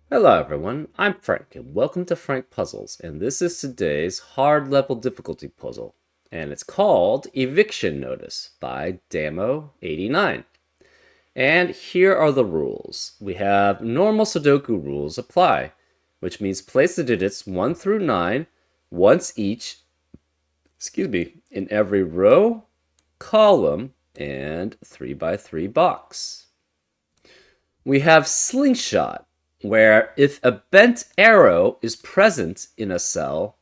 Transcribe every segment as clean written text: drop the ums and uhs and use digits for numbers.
Hello everyone, I'm Frank and welcome to Frank Puzzles, and this is today's hard level difficulty puzzle, and it's called Eviction Notice by Damo89. And here are the rules. We have normal Sudoku rules apply, which means place the digits 1 through 9 once each, in every row, column, and 3x3 box. We have Slingshot, where if a bent arrow is present in a cell,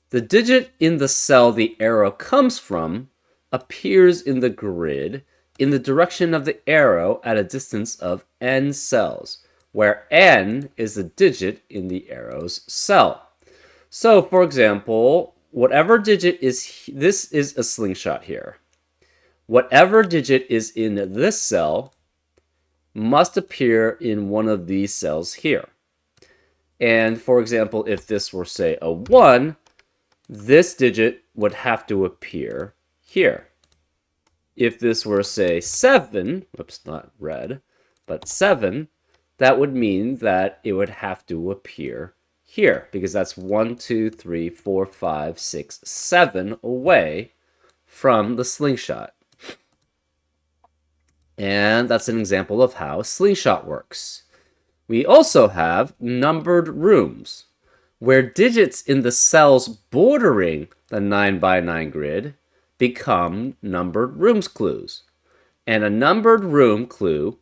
the digit in the cell the arrow comes from appears in the grid in the direction of the arrow at a distance of n cells, where n is the digit in the arrow's cell. So, for example, whatever digit is, this is a slingshot here. Whatever digit is in this cell must appear in one of these cells here. And for example, if this were, say, a 1, this digit would have to appear here. If this were, say, 7, oops, not red, but 7, that would mean that it would have to appear here, because that's 1, 2, 3, 4, 5, 6, 7 away from the slingshot. And that's an example of how slingshot works. We also have numbered rooms, where digits in the cells bordering the 9x9 grid become numbered rooms clues. And a numbered room clue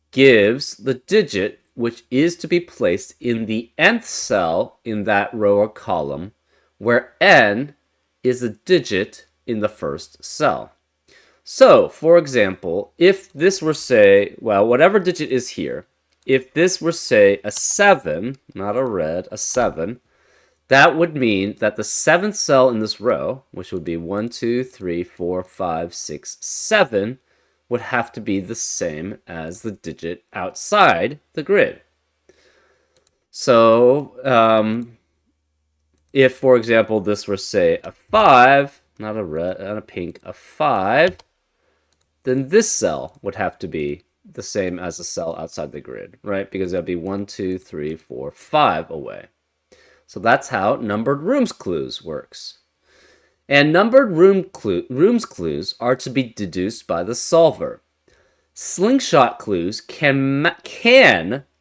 gives the digit which is to be placed in the nth cell in that row or column, where n is the digit in the first cell. So, for example, if this were, say, well, whatever digit is here, if this were, say, a 7, not a red, a 7, that would mean that the 7th cell in this row, which would be 1, 2, 3, 4, 5, 6, 7, would have to be the same as the digit outside the grid. So, if, for example, this were, say, a 5, not a red, not a pink, a 5, then this cell would have to be the same as the cell outside the grid, right? Because that would be 1, 2, 3, 4, 5 away. So that's how numbered rooms clues works. And numbered rooms clues are to be deduced by the solver. Slingshot clues can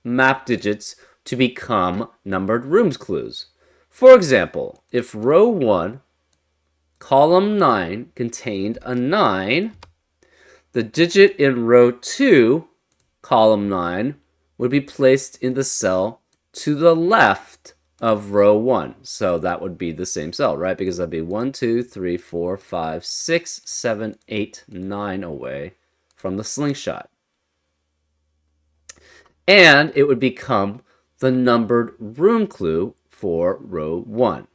map digits to become numbered rooms clues. For example, if row 1, column 9 contained a 9, the digit in row 2, column 9, would be placed in the cell to the left of row 1. So that would be the same cell, right? Because that'd be 1, 2, 3, 4, 5, 6, 7, 8, 9 away from the slingshot. And it would become the numbered room clue for row 1.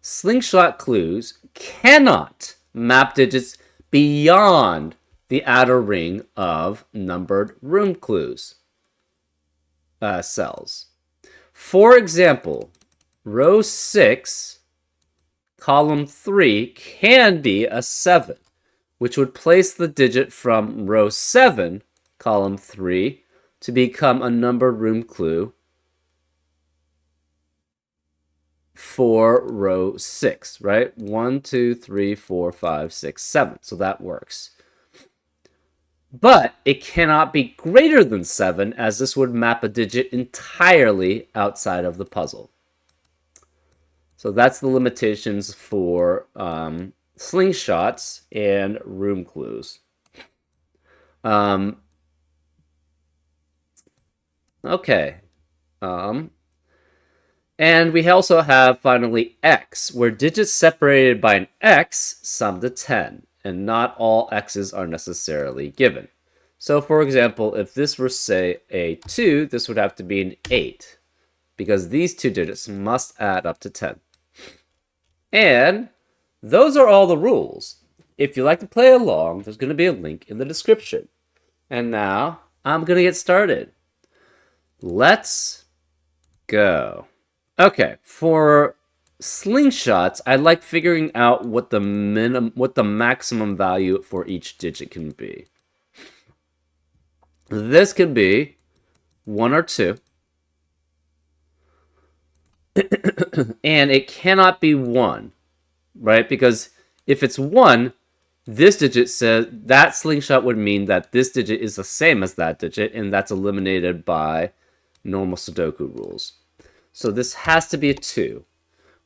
Slingshot clues cannot map digits beyond the outer ring of numbered room clues cells. For example, row 6, column 3 can be a 7, which would place the digit from row 7, column 3, to become a numbered room clue for row 6, right? 1, 2, 3, 4, 5, 6, 7. So that works. But it cannot be greater than 7, as this would map a digit entirely outside of the puzzle. So that's the limitations for slingshots and room clues. Okay. And we also have, finally, x, where digits separated by an x sum to 10, and not all x's are necessarily given. So, for example, if this were, say, a 2, this would have to be an 8, because these two digits must add up to 10. And those are all the rules. If you'd like to play along, there's going to be a link in the description. And now, I'm going to get started. Let's go. Okay, for slingshots, I like figuring out what the maximum value for each digit can be. This could be 1 or 2. And it cannot be 1, right? Because if it's 1, this digit says that slingshot would mean that this digit is the same as that digit, and that's eliminated by normal Sudoku rules. So this has to be a 2,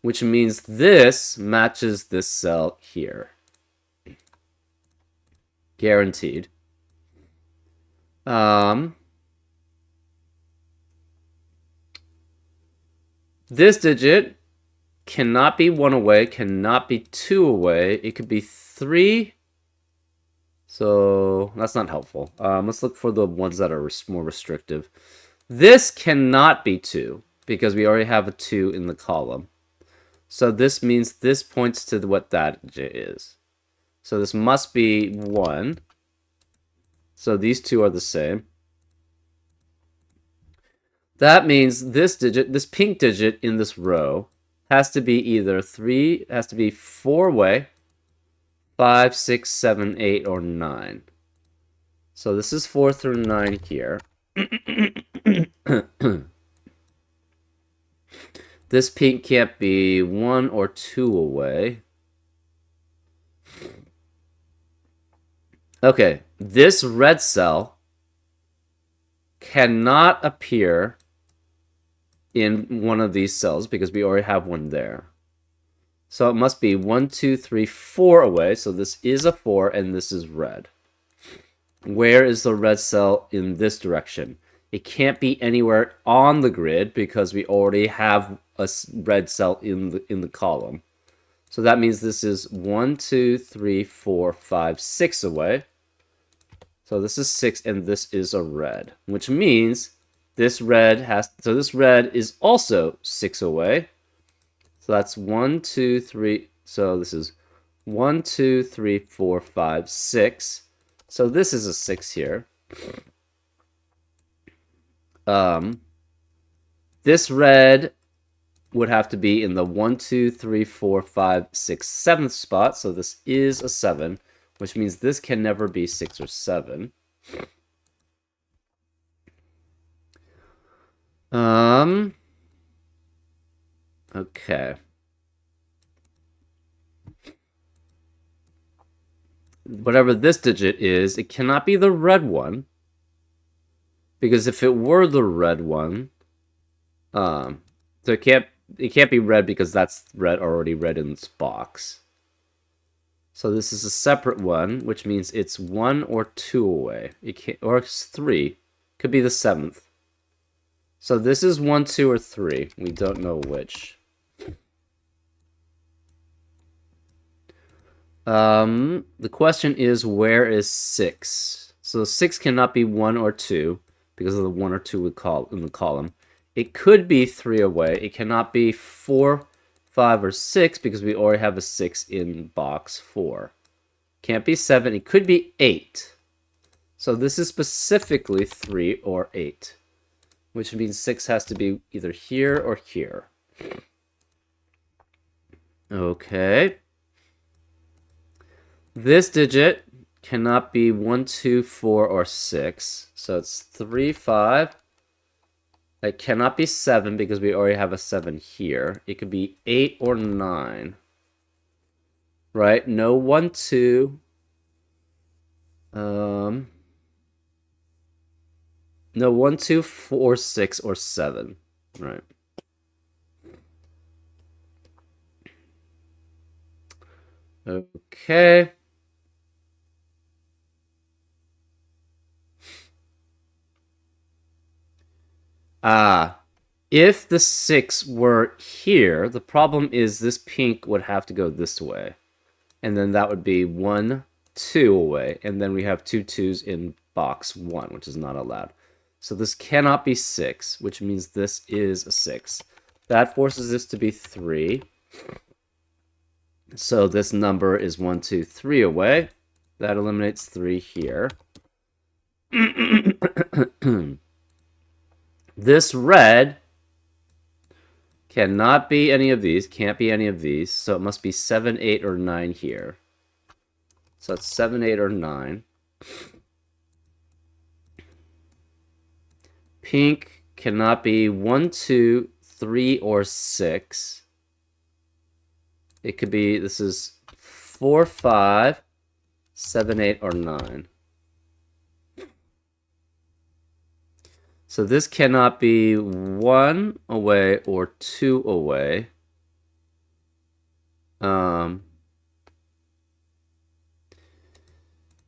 which means this matches this cell here. Guaranteed. This digit cannot be 1 away, cannot be 2 away. It could be 3. So that's not helpful. Let's look for the ones that are more restrictive. This cannot be 2 because we already have a 2 in the column. So this means this points to what that digit is. So this must be 1. So these two are the same. That means this digit, this pink digit in this row, has to be either 3, has to be 4 away, 5, 6, 7, 8, or 9. So this is 4 through 9 here. This pink can't be 1 or 2 away. Okay, this red cell cannot appear in one of these cells because we already have one there. So it must be 1, 2, 3, 4 away. So this is a 4 and this is red. Where is the red cell in this direction? It can't be anywhere on the grid because we already have a red cell in the column. So that means this is 1, 2, 3, 4, 5, 6 away. So this is 6 and this is a red, which means this red this red is also 6 away. So that's 1, 2, 3. So this is 1, 2, 3, 4, 5, 6. So this is a 6 here. This red would have to be in the 1, 2, 3, 4, 5, 6, 7th spot. So this is a 7, which means this can never be 6 or 7. Okay. Whatever this digit is, it cannot be the red one. Because if it were the red one, so it can't be red because that's already red in this box. So this is a separate one, which means it's 1 or 2 away. Or it's 3. Could be the 7th. So this is 1, 2, or 3. We don't know which. The question is, where is 6? So 6 cannot be 1 or 2 because of the 1 or 2 in the column. It could be 3 away. It cannot be 4, 5, or 6 because we already have a 6 in box 4. Can't be 7. It could be 8. So this is specifically 3 or 8, which means 6 has to be either here or here. Okay. This digit cannot be 1, 2, 4, or 6. So it's 3, 5. It cannot be 7 because we already have a 7 here. It could be 8 or 9. Right? No 1, 2. No 1, 2, 4, 6, or 7. Right. Okay. If the 6 were here, the problem is this pink would have to go this way. And then that would be 1, 2 away. And then we have 2 2s in box 1, which is not allowed. So this cannot be 6, which means this is a 6. That forces this to be 3. So this number is 1, 2, 3 away. That eliminates 3 here. This red cannot be any of these, can't be any of these, so it must be 7, 8, or 9 here. So it's 7, 8, or 9. Pink cannot be 1, 2, 3 or 6. It could be, this is 4, 5, 7, 8, or 9. So this cannot be 1 away or 2 away.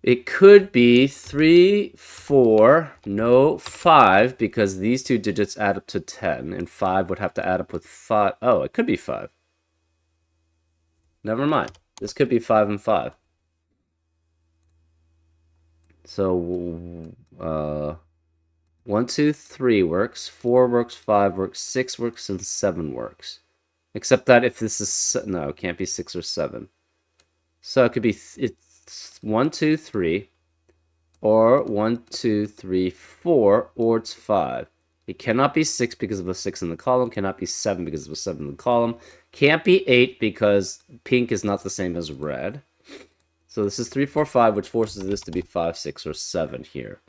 It could be 3, 4, no, 5, because these two digits add up to 10, and 5 would have to add up with 5. Oh, it could be 5. Never mind. This could be 5 and 5. So, 1, 2, 3 works, 4 works, 5 works, 6 works, and 7 works. Except that if this is, no, it can't be 6 or 7. So it could be, it's 1, 2, 3, or 1, 2, 3, 4, or it's 5. It cannot be 6 because of a 6 in the column, cannot be 7 because of a 7 in the column, can't be 8 because pink is not the same as red. So this is 3, 4, 5, which forces this to be 5, 6, or 7 here.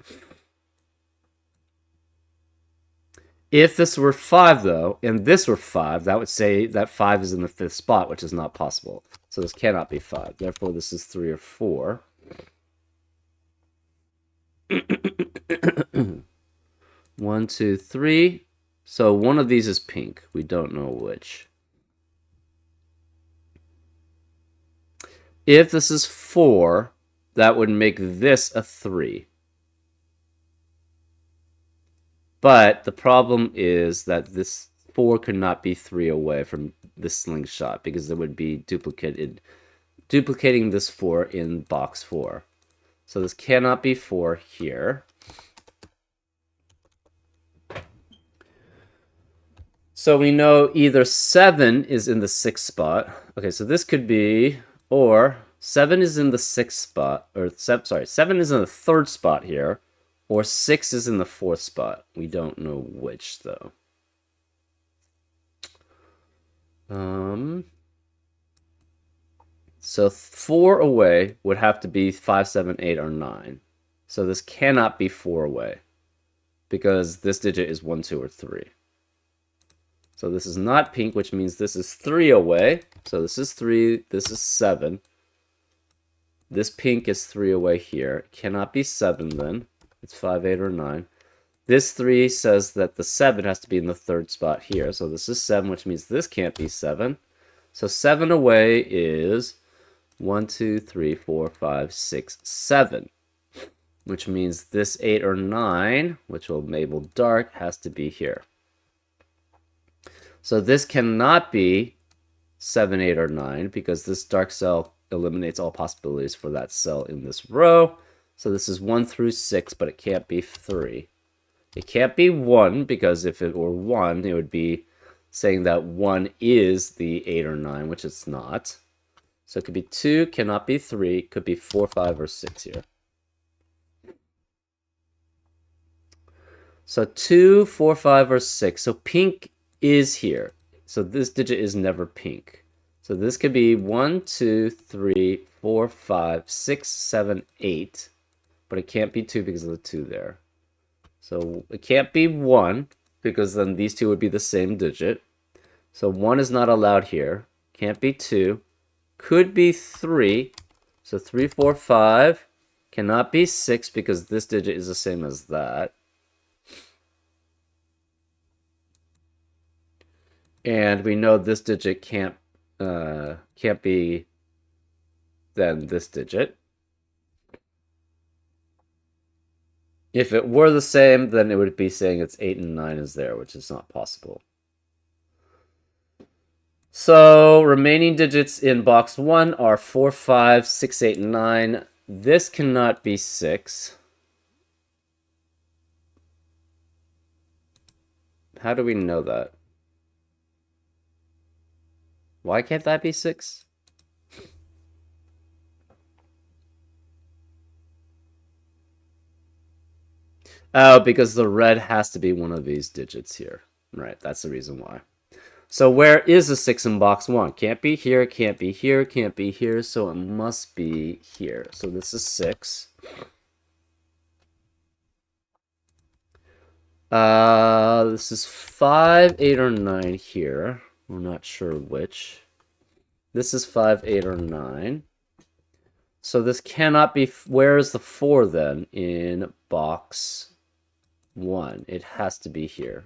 If this were 5, though, and this were 5, that would say that 5 is in the 5th spot, which is not possible. So this cannot be 5. Therefore, this is 3 or 4. 1, 2, 3. So one of these is pink. We don't know which. If this is 4, that would make this a 3. But the problem is that this 4 could not be 3 away from this slingshot because it would be duplicating this 4 in box 4. So this cannot be 4 here. So we know either 7 is in the 6th spot. Okay, so this could be, or 7 is in the 6th spot, or 7 is in the 3rd spot here, or 6 is in the 4th spot. We don't know which, though. So 4 away would have to be 5, 7, 8, or 9. So this cannot be 4 away because this digit is 1, 2, or 3. So this is not pink, which means this is 3 away. So this is 3, this is 7. This pink is 3 away here. It cannot be 7 then. It's 5, 8, or 9. This 3 says that the 7 has to be in the 3rd spot here. So this is 7, which means this can't be 7. So 7 away is 1, 2, 3, 4, 5, 6, 7. Which means this 8 or 9, which will label dark, has to be here. So this cannot be 7, 8, or 9 because this dark cell eliminates all possibilities for that cell in this row. So this is 1 through 6, but it can't be 3. It can't be 1 because if it were 1, it would be saying that 1 is the 8 or 9, which it's not. So it could be 2, cannot be 3, it could be 4, 5, or 6 here. So 2, 4, 5, or 6. So pink is here. So this digit is never pink. So this could be 1, 2, 3, 4, 5, 6, 7, 8. But it can't be 2 because of the 2 there. So it can't be 1 because then these two would be the same digit. So 1 is not allowed here. Can't be 2. Could be 3. So 3, 4, 5. Cannot be 6 because this digit is the same as that. And we know this digit can't be then this digit. If it were the same, then it would be saying it's 8 and 9 is there, which is not possible. So remaining digits in box 1 are 4, 5, 6, 8, and 9. This cannot be 6. How do we know that? Why can't that be 6? Oh, because the red has to be one of these digits here. Right, that's the reason why. So where is the 6 in box 1? Can't be here, can't be here, can't be here, so it must be here. So this is 6. This is 5, 8, or 9 here. We're not sure which. This is 5, 8, or 9. So this cannot be... Where is the 4 then in box 1? It has to be here.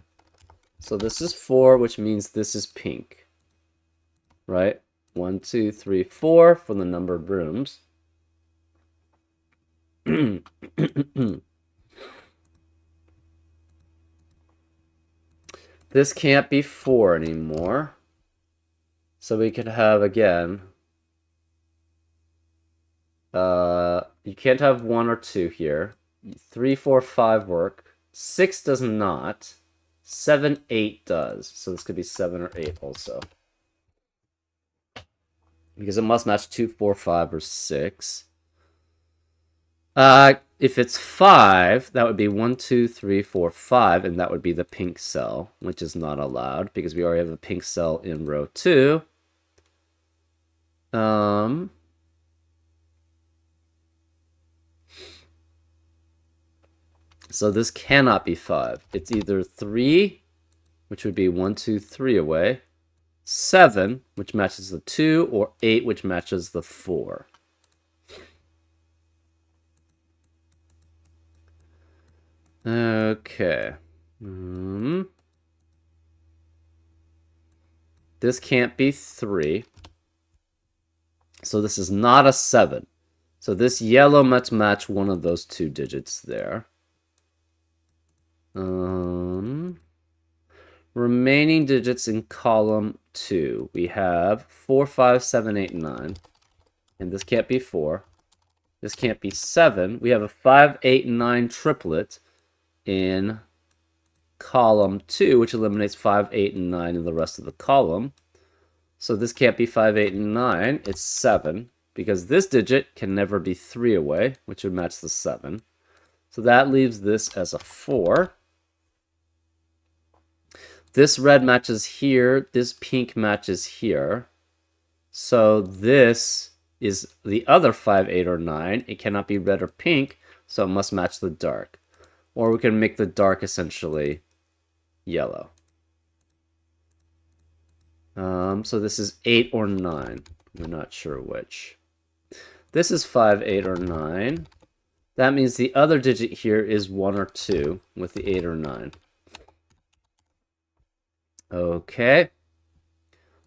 So this is 4, which means this is pink. Right? 1, 2, 3, 4 for the number of rooms. This can't be 4 anymore. So we could have, again... you can't have 1 or 2 here. 3, 4, 5 work. 6 does not. 7, 8 does. So this could be 7 or 8 also. Because it must match 2, 4, 5, or 6. If it's 5, that would be 1, 2, 3, 4, 5, and that would be the pink cell, which is not allowed because we already have a pink cell in row 2. So this cannot be 5. It's either 3, which would be 1, 2, 3 away, 7, which matches the 2, or 8, which matches the 4. Okay. This can't be 3. So this is not a 7. So this yellow must match one of those 2 digits there. Remaining digits in column 2. We have 4, 5, 7, 8, 9. And this can't be 4. This can't be 7. We have a 5, 8, 9 triplet in column 2, which eliminates 5, 8, and 9 in the rest of the column. So this can't be 5, 8, and 9. It's 7, because this digit can never be 3 away, which would match the 7. So that leaves this as a 4. This red matches here. This pink matches here. So this is the other 5, 8, or 9. It cannot be red or pink, so it must match the dark. Or we can make the dark essentially yellow. So this is 8 or 9. We're not sure which. This is 5, 8, or 9. That means the other digit here is 1 or 2 with the 8 or 9. Okay.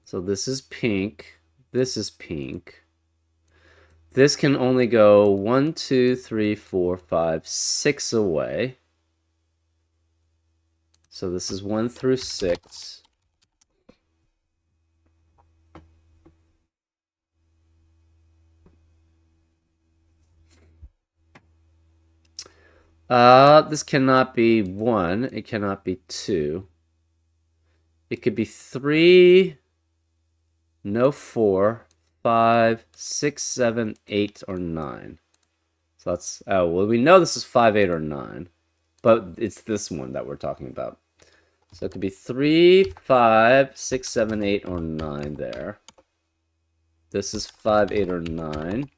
So this is pink. This is pink. This can only go 1, 2, 3, 4, 5, 6 away. So this is 1 through 6. This cannot be 1. It cannot be 2. It could be 3, no 4, 5, 6, 7, 8, or 9. So that's, well, we know this is 5, 8, or 9. But it's this one that we're talking about. So it could be 3, 5, 6, 7, 8, or 9 there. This is 5, 8, or 9.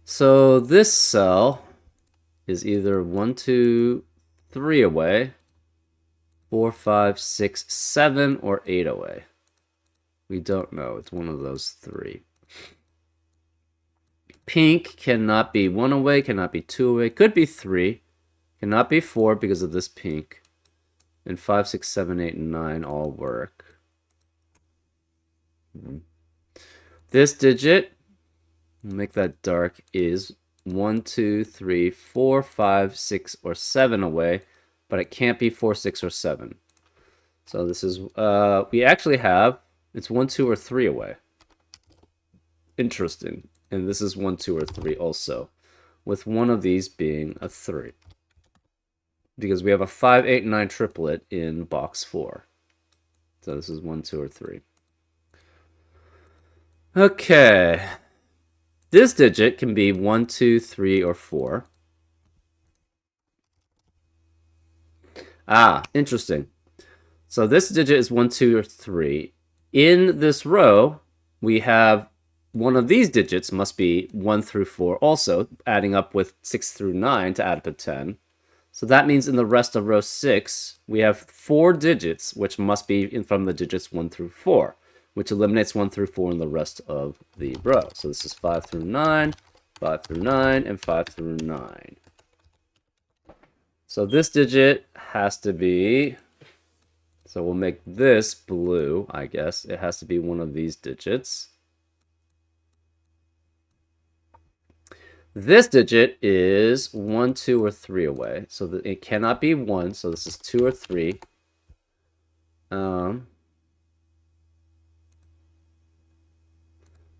So this cell is either 1, 2, 3 away, 4, 5, 6, 7, or 8 away. We don't know. It's one of those 3. Pink cannot be 1 away, cannot be 2 away, could be 3, cannot be 4 because of this pink. And 5, 6, 7, 8, and 9 all work. This digit, we'll make that dark, is 1, 2, 3, 4, 5, 6, or 7 away, but it can't be 4, 6, or 7. So this is, we actually have, it's 1, 2, or 3 away. Interesting. And this is 1, 2, or 3 also, with one of these being a 3. Because we have a 5, 8, 9 triplet in box 4. So this is 1, 2, or 3. Okay. This digit can be 1, 2, 3, or 4. Ah, interesting. So this digit is 1, 2, or 3. In this row, we have one of these digits must be 1 through 4 also, adding up with 6 through 9 to add up to 10. So that means in the rest of row 6, we have 4 digits, which must be from the digits 1 through 4, which eliminates 1 through 4 in the rest of the row. So this is 5 through 9, 5 through 9, and 5 through 9. So this digit has to be, so we'll make this blue, I guess. It has to be one of these digits. This digit is 1, 2, or 3 away. So it cannot be 1, so this is 2 or 3.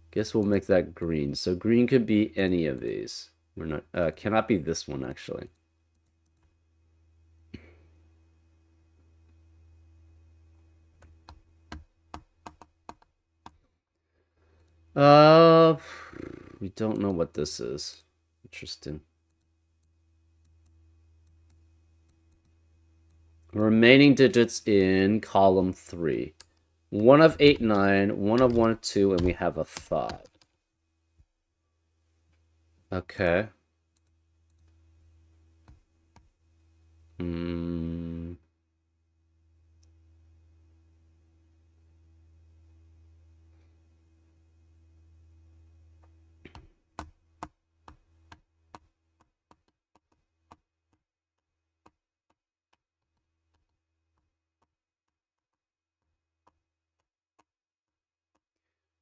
Guess we'll make that green. So green could be any of these. We're not, cannot be this one, actually. We don't know what this is. Interesting. Remaining digits in column 3. 1 of 8, 9, 1 of 1, 2, and we have a 5. Okay.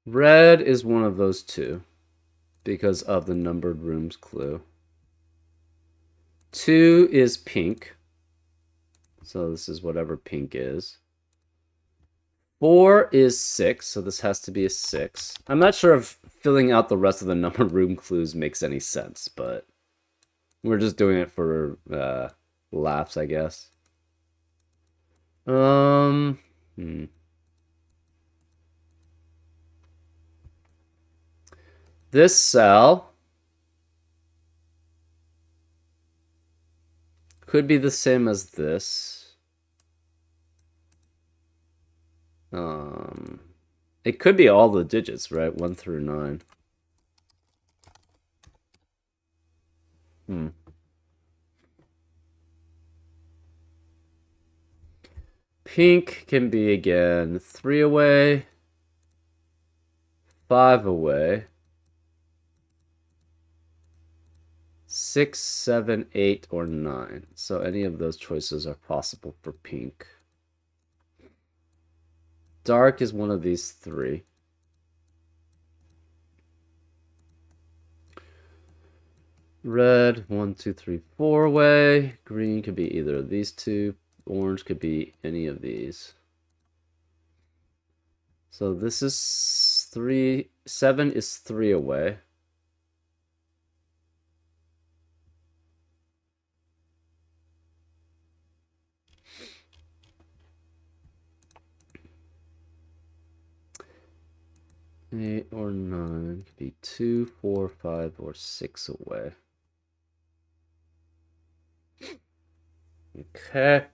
Red is one of those two because of the numbered rooms clue. 2 is pink. So this is whatever pink is. 4 is 6, so this has to be a 6. I'm not sure if filling out the rest of the numbered room clues makes any sense, but we're just doing it for laughs, I guess. This cell could be the same as this. It could be all the digits, right? 1 through 9. Pink can be, again, 3 away, 5 away, 6, 7, 8, or 9. So any of those choices are possible for pink. Dark is one of these 3. Red, 1, 2, 3, 4 away. Green could be either of these 2. Orange could be any of these. So this is 3. 7 is 3 away. Eight or 9 could be 2, 4, 5, or 6 away. Okay.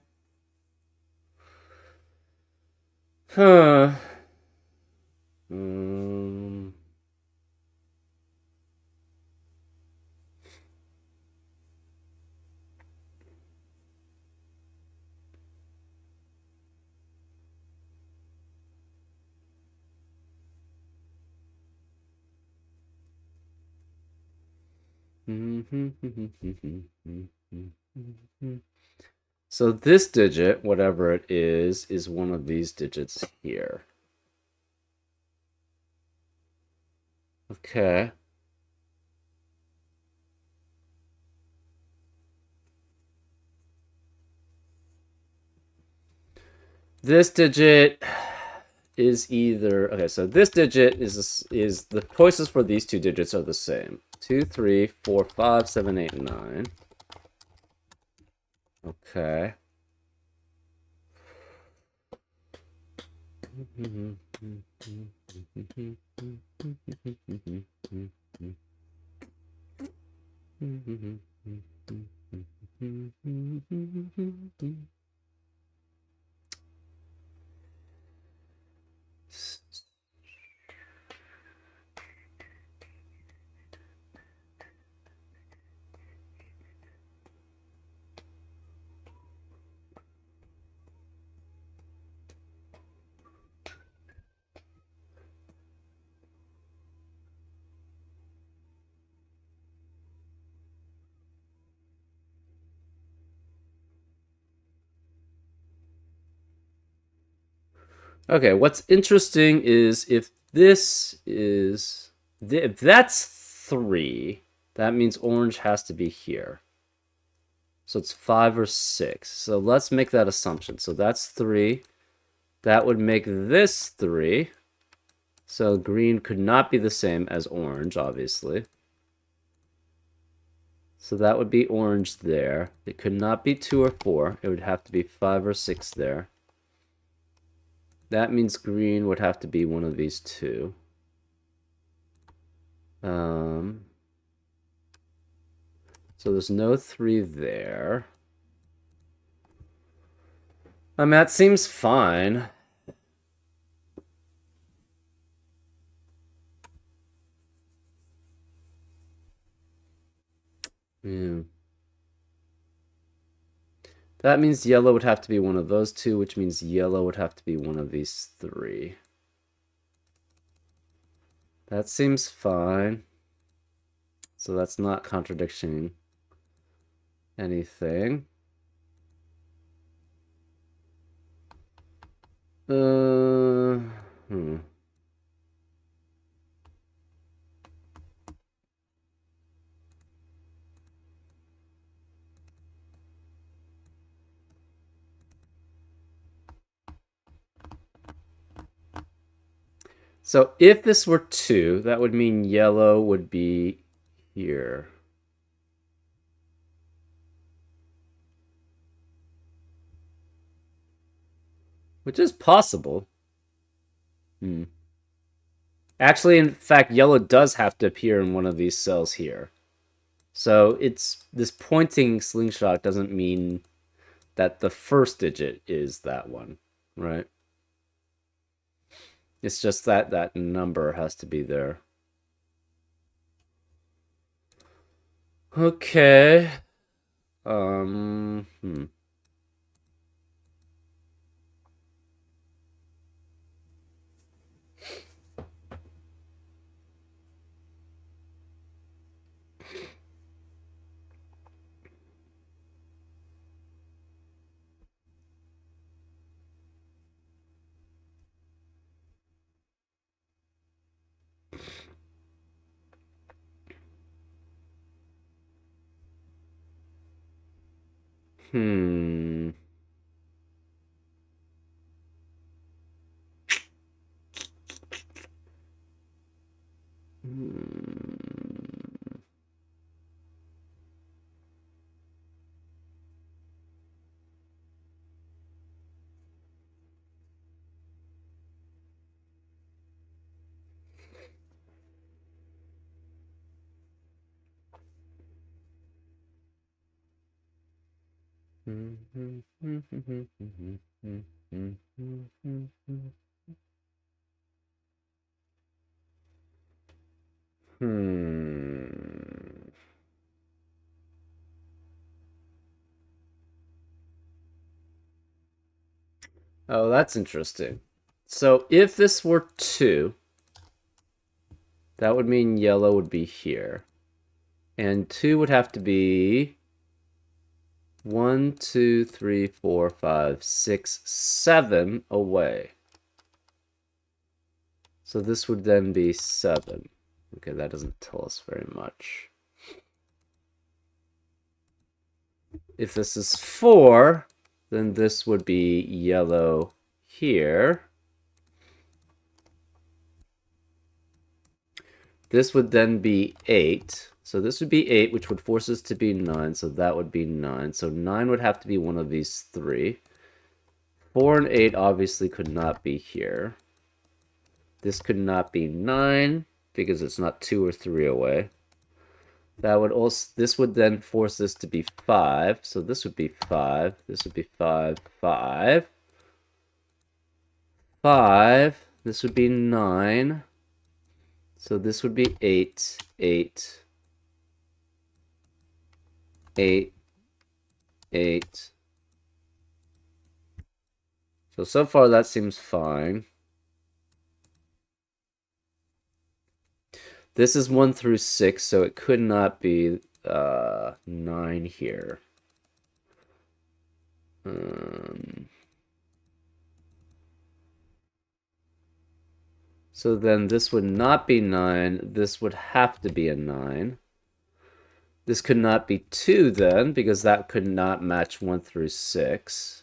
Huh. So this digit, whatever it is one of these digits here. Okay. This digit is either, okay, so this digit is the choices for these two digits are the same. 2, 3, 4, 5, 7, 8, 9. Okay. Okay, what's interesting is if this is... If that's 3, that means orange has to be here. So it's 5 or 6. So let's make that assumption. So that's 3. That would make this 3. So green could not be the same as orange, obviously. So that would be orange there. It could not be 2 or 4. It would have to be 5 or 6 there. That means green would have to be one of these two. So there's no 3 there. I mean, that seems fine. Yeah. That means yellow would have to be one of those two, which means yellow would have to be one of these 3. That seems fine. So that's not contradicting anything. Hmm. So if this were 2, that would mean yellow would be here. Which is possible. Actually, in fact, yellow does have to appear in one of these cells here. So it's this pointing slingshot doesn't mean that the first digit is that one, right? It's just that that number has to be there. Okay. Hmm. Hmm. Hmm. Oh, that's interesting. So if this were 2, that would mean yellow would be here. And 2 would have to be 1, 2, 3, 4, 5, 6, 7 away. So this would then be 7. Okay, that doesn't tell us very much. If this is 4, then this would be yellow here. This would then be 8. So this would be 8, which would force us to be 9. So that would be 9. So 9 would have to be one of these 3. 4 and 8 obviously could not be here. This could not be 9 because it's not 2 or 3 away. That would also, this would then force this to be 5. So this would be 5. This would be 5, 5. 5. This would be 9. So this would be 8, 8, 8, 8. So far that seems fine. This is 1 through 6, so it could not be 9 here. So then this would not be 9. This would have to be a 9. This could not be 2 then, because that could not match 1 through 6.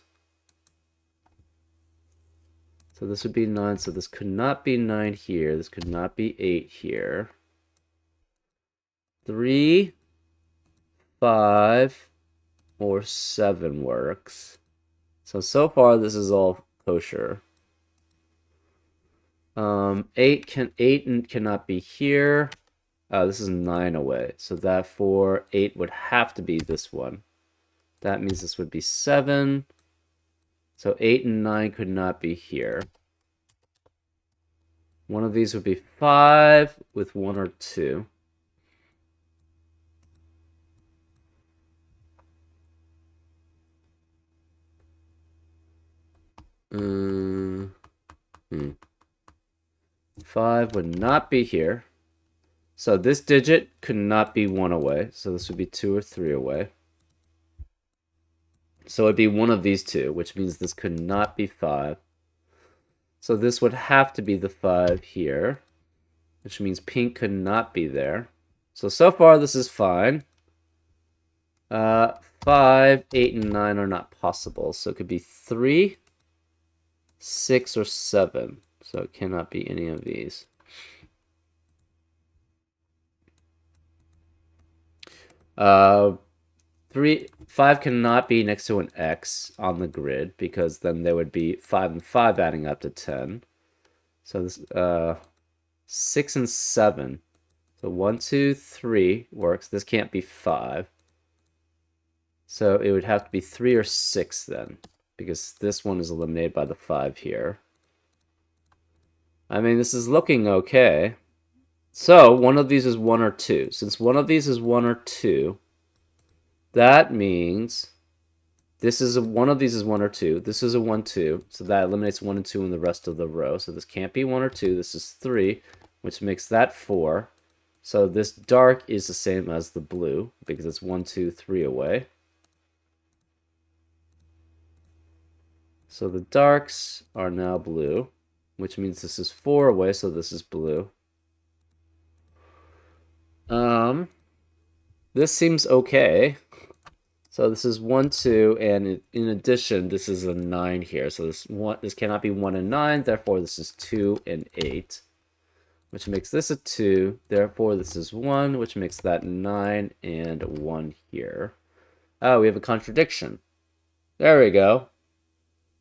So this would be 9, so this could not be 9 here. This could not be 8 here. 3, 5, or 7 works. So far this is all kosher. 8 cannot be here. This is 9 away. So therefore 8 would have to be this one. That means this would be 7. So 8 and 9 could not be here. One of these would be 5 with 1 or 2. Hmm. 5 would not be here. So this digit could not be 1 away. So this would be 2 or 3 away. So it'd be one of these two, which means this could not be 5. So this would have to be the 5 here, which means pink could not be there. So far this is fine. 5, 8, and 9 are not possible. So it could be 3, 6, or 7. So it cannot be any of these. 5 cannot be next to an X on the grid because then there would be 5 and 5 adding up to 10. So this 6 and 7. So 1, 2, 3 works. This can't be 5. So it would have to be 3 or 6 then, because this one is eliminated by the 5 here. I mean, this is looking okay. So one of these is 1 or 2. Since one of these is 1 or 2, that means this is one of these is 1 or 2. This is a 1, 2. So that eliminates 1 and 2 in the rest of the row. So this can't be 1 or 2. This is 3, which makes that 4. So this dark is the same as the blue because it's 1, 2, 3 away. So the darks are now blue, which means this is 4 away, so this is blue. This seems okay. So this is 1, 2, and in addition, this is a 9 here. So this cannot be 1 and 9, therefore this is 2 and 8, which makes this a 2. Therefore this is 1, which makes that 9 and 1 here. Oh, we have a contradiction. There we go.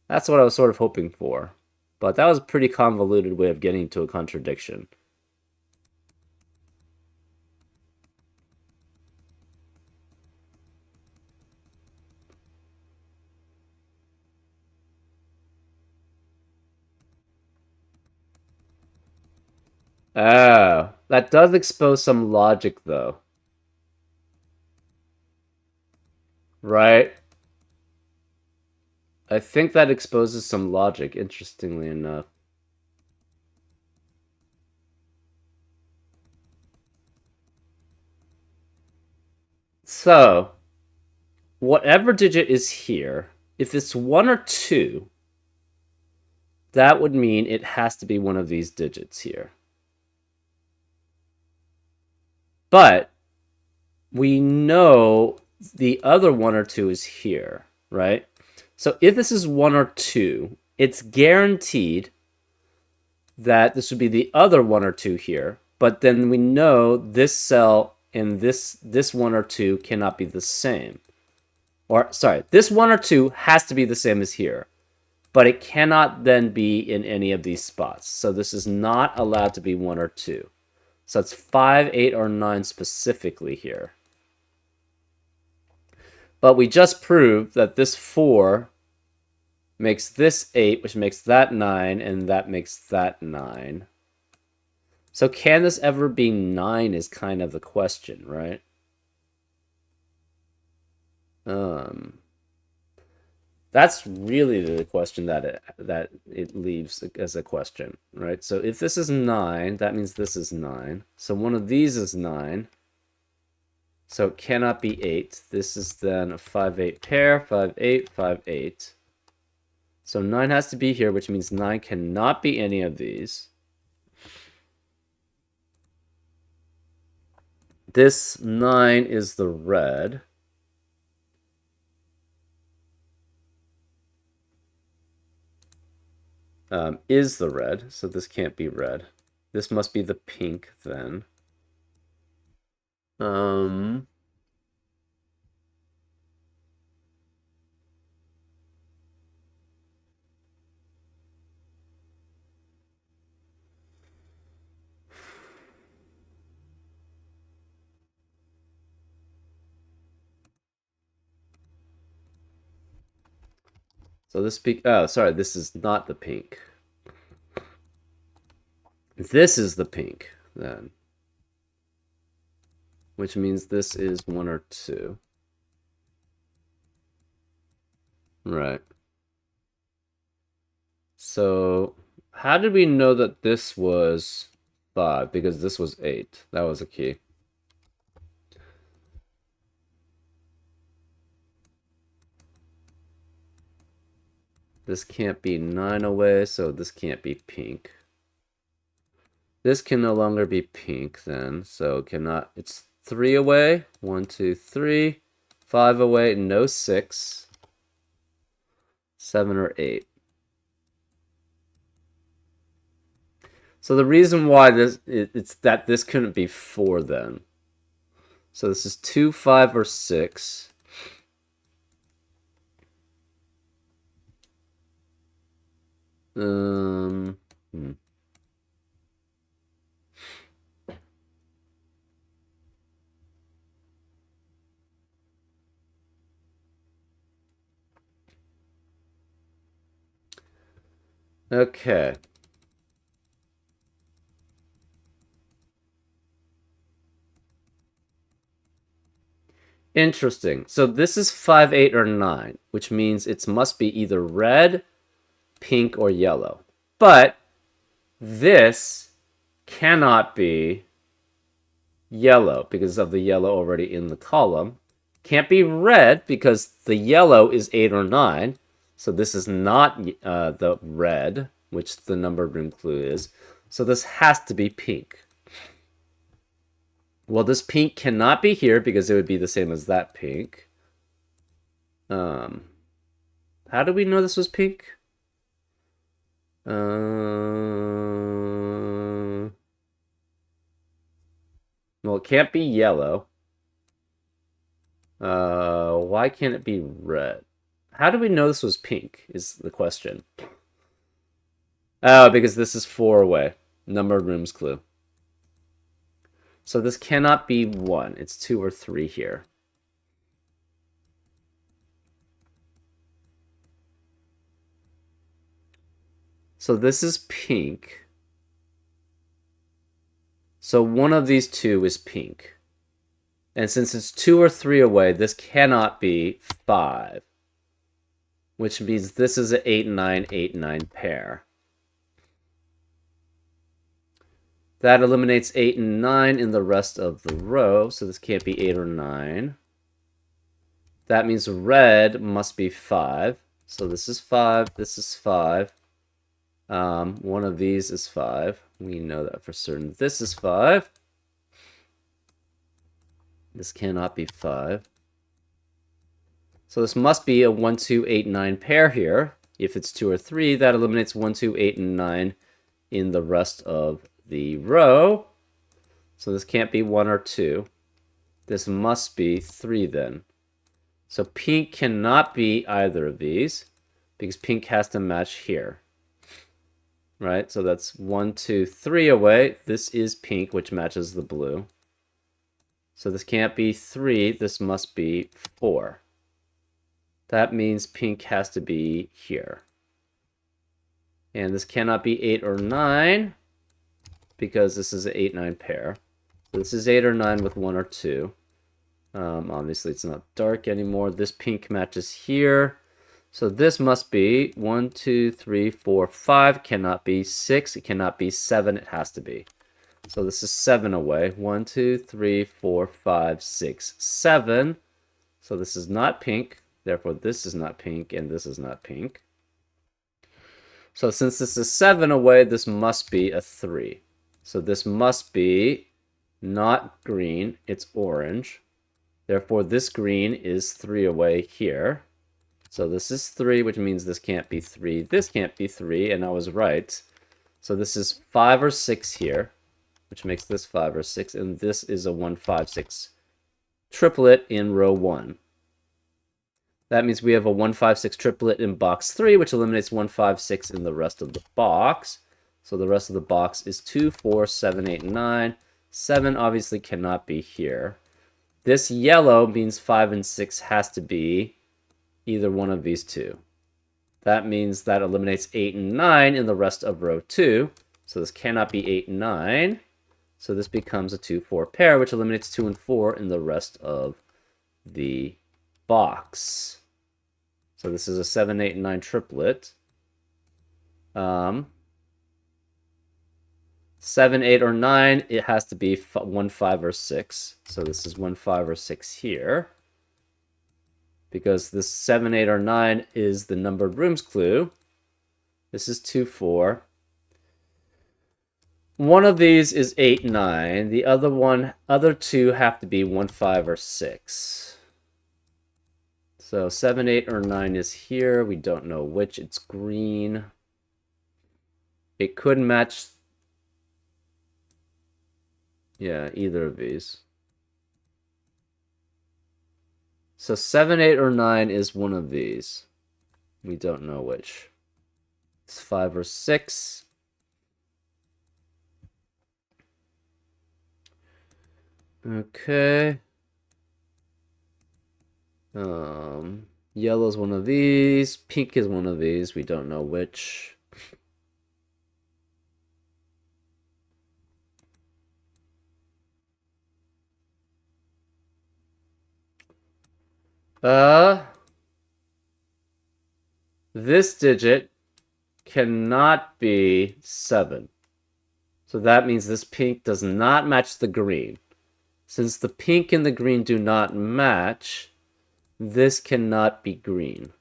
That's what I was sort of hoping for. But that was a pretty convoluted way of getting to a contradiction. Oh, that does expose some logic, though. Right? I think that exposes some logic, interestingly enough. So, whatever digit is here, if it's 1 or 2, that would mean it has to be one of these digits here. But we know the other 1 or 2 is here, right? So if this is 1 or 2, it's guaranteed that this would be the other 1 or 2 here. But then we know this cell and this 1 or 2 cannot be the same. Or, sorry, this 1 or 2 has to be the same as here. But it cannot then be in any of these spots. So this is not allowed to be 1 or 2. So it's 5, 8, or 9 specifically here. But we just proved that this 4 makes this 8, which makes that 9, and that makes that 9. So can this ever be 9 is kind of the question, right? That's really the question that it leaves as a question, right? So if this is 9, that means this is 9. So one of these is 9. So it cannot be 8. This is then a 5, 8 pair, 5, 8, 5, 8. So 9 has to be here, which means 9 cannot be any of these. This 9 is the red. Is the red, so this can't be red. This must be the pink then. So this pink, oh, sorry, this is not the pink. This is the pink, then. Which means this is 1 or 2. Right. So, how did we know that this was 5? Because this was 8. That was a key. This can't be 9 away, so this can't be pink. This can no longer be pink then, so cannot, it's 3 away. 1, 2, 3. 5 away, no 6. 7 or 8. So the reason why it's that this couldn't be 4 then. So this is 2, 5, or 6. Okay. Interesting. So this is 5, 8, or 9, which means it must be either red, pink, or yellow. But this cannot be yellow because of the yellow already in the column. Can't be red because the yellow is 8 or 9. So this is not the red, which the numbered room clue is. So this has to be pink. Well, this pink cannot be here because it would be the same as that pink. How do we know this was pink? Well, it can't be yellow. Why can't it be red? How do we know this was pink is the question. Oh, because this is 4 away. Numbered rooms clue. So this cannot be 1. It's 2 or 3 here. So this is pink. So one of these two is pink. And since it's 2 or 3 away, this cannot be 5. Which means this is an 8, 9, 8, 9 pair. That eliminates 8 and 9 in the rest of the row, so this can't be 8 or 9. That means red must be 5. So this is 5, this is 5. One of these is 5. We know that for certain. This is 5. This cannot be 5. So this must be a 1, 2, 8, 9 pair here. If it's 2 or 3, that eliminates 1, 2, 8, and 9 in the rest of the row. So this can't be 1 or 2. This must be 3 then. So pink cannot be either of these because pink has to match here. Right? So that's 1, 2, 3 away. This is pink, which matches the blue. So this can't be 3. This must be 4. That means pink has to be here. And this cannot be 8 or 9 because this is an 8, 9 pair. So this is 8 or 9 with 1 or 2. Obviously, it's not dark anymore. This pink matches here. So this must be 1, 2, 3, 4, 5. Cannot be 6. It cannot be 7. It has to be. So this is 7 away. 1, 2, 3, 4, 5, 6, 7. So this is not pink. Therefore, this is not pink, and this is not pink. So since this is 7 away, this must be a 3. So this must be not green, it's orange. Therefore, this green is 3 away here. So this is 3, which means this can't be 3. This can't be 3, and I was right. So this is 5 or 6 here, which makes this 5 or 6, and this is a 1, 5, 6 triplet in row 1. That means we have a 1, 5, 6 triplet in box 3, which eliminates 1, 5, 6 in the rest of the box. So the rest of the box is 2, 4, 7, 8, 9. 7 obviously cannot be here. This yellow means 5 and 6 has to be either one of these two. That means that eliminates 8 and 9 in the rest of row 2. So this cannot be 8 and 9. So this becomes a 2, 4 pair, which eliminates 2 and 4 in the rest of the box. So this is a 7, 8, and 9 triplet. 7, 8, or 9, it has to be 1, 5, or 6. So this is 1, 5, or 6 here. Because this 7, 8, or 9 is the numbered rooms clue. This is 2, 4. One of these is 8, 9. The other two have to be 1, 5, or 6. So 7, 8, or 9 is here. We don't know which. It's green. It could match, yeah, either of these. So 7, 8, or 9 is one of these. We don't know which. It's 5 or 6. Okay. Yellow's one of these. Pink is one of these. We don't know which. This digit cannot be 7. So that means this pink does not match the green. Since the pink and the green do not match, this cannot be green.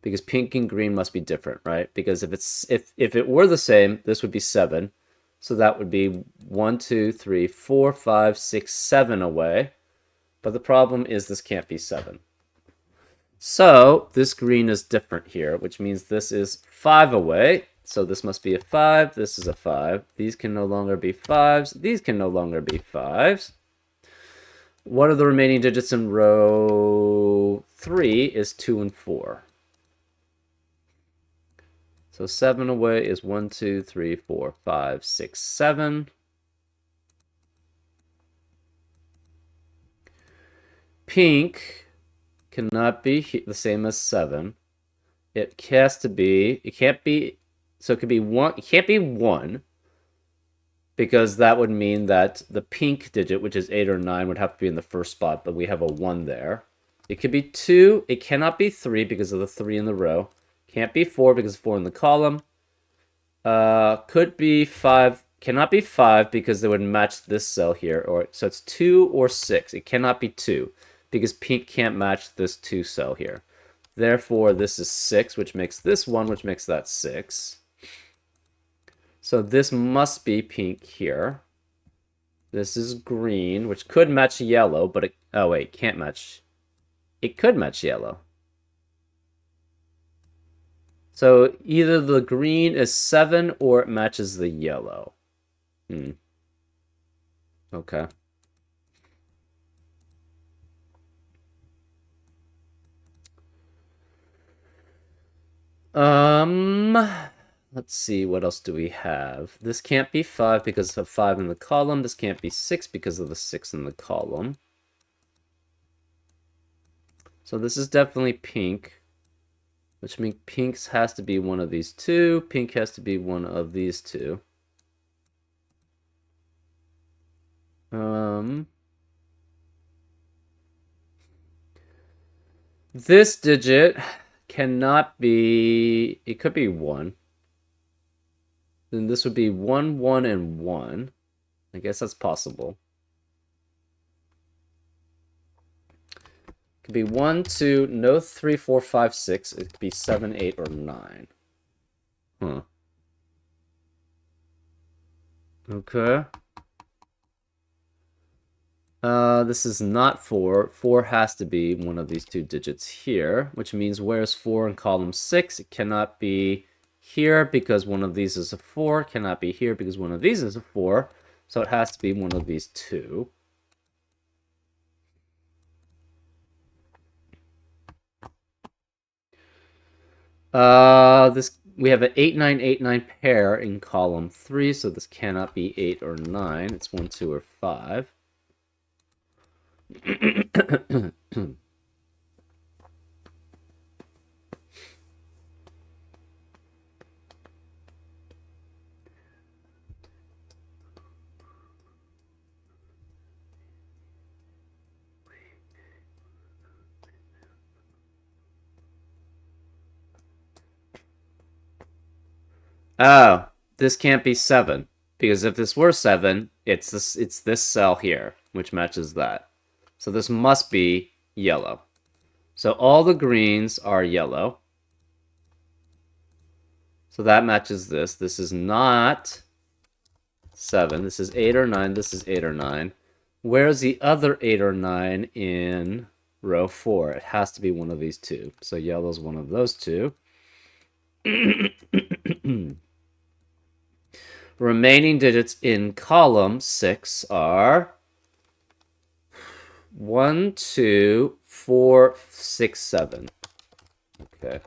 Because pink and green must be different, right? Because if it were the same, this would be 7. So that would be 1, 2, 3, 4, 5, 6, 7 away. But the problem is this can't be 7. So this green is different here, which means this is 5 away. So this must be a 5. This is a 5. These can no longer be 5s. These can no longer be 5s. What are the remaining digits in row 3 is 2 and 4. So 7 away is 1, 2, 3, 4, 5, 6, 7. Pink cannot be the same as 7. It has to be, it can't be, so it could be 1, it can't be 1, because that would mean that the pink digit, which is 8 or 9, would have to be in the first spot, but we have a 1 there. It could be 2, it cannot be 3 because of the 3 in the row. Can't be 4 because of 4 in the column. Could be 5, cannot be 5 because they would match this cell here, or so it's 2 or 6. It cannot be 2 because pink can't match this 2 cell here. Therefore, this is 6, which makes this 1, which makes that 6. So this must be pink here. This is green, which could match yellow, but it, oh wait, can't match. It could match yellow. So either the green is 7 or it matches the yellow. Okay. Let's see, what else do we have? This can't be 5 because of 5 in the column. This can't be 6 because of the 6 in the column. So this is definitely pink, which means pink has to be one of these two. Pink has to be one of these two. This digit cannot be, it could be 1. Then this would be 1, 1, and 1. I guess that's possible. It could be 1, 2, no 3, 4, 5, 6. It could be 7, 8, or 9. Huh. Okay. This is not 4. 4 has to be one of these two digits here, which means where's 4 in column 6? It cannot be here because one of these is a 4, cannot be here because one of these is a 4, so it has to be one of these two. This we have an 8-9-8-9 pair in column 3, so this cannot be 8 or 9. It's 1, 2, or 5. Oh, this can't be 7. Because if this were 7, it's this cell here, which matches that. So this must be yellow. So all the greens are yellow. So that matches this. This is not 7. This is 8 or 9. This is 8 or 9. Where's the other 8 or 9 in row 4? It has to be one of these two. So yellow's one of those two. Remaining digits in column 6 are 1, 2, 4, 6, 7. Okay.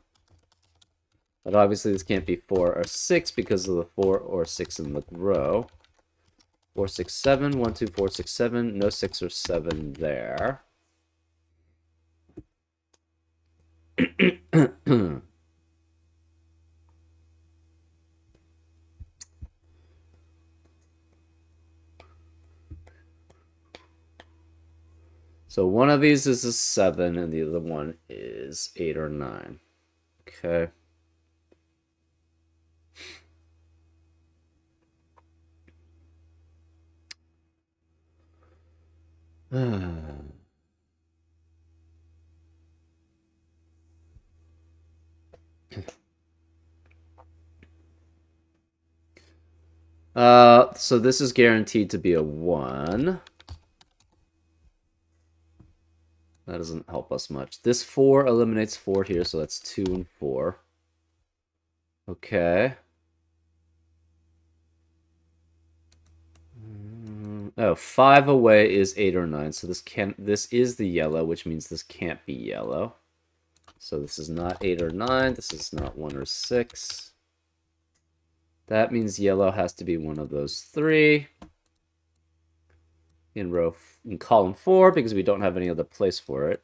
But obviously this can't be 4 or 6 because of the 4 or 6 in the row. 4, 6, 7. 1, 2, 4, 6, 7. No 6 or 7 there. So one of these is a 7 and the other one is 8 or 9. Okay. So this is guaranteed to be a 1. That doesn't help us much. This 4 eliminates 4 here, so that's 2 and 4. Okay. Oh, 5 away is 8 or 9, so this is the yellow, which means this can't be yellow. So this is not 8 or 9, this is not 1 or 6. That means yellow has to be one of those 3 in column 4 because we don't have any other place for it.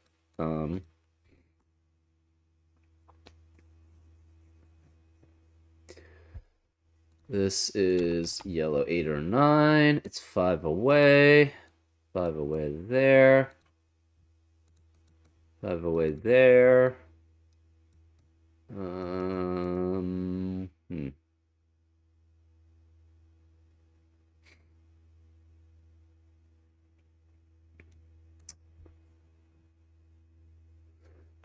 This is yellow 8 or 9. It's 5 away. 5 away there. 5 away there.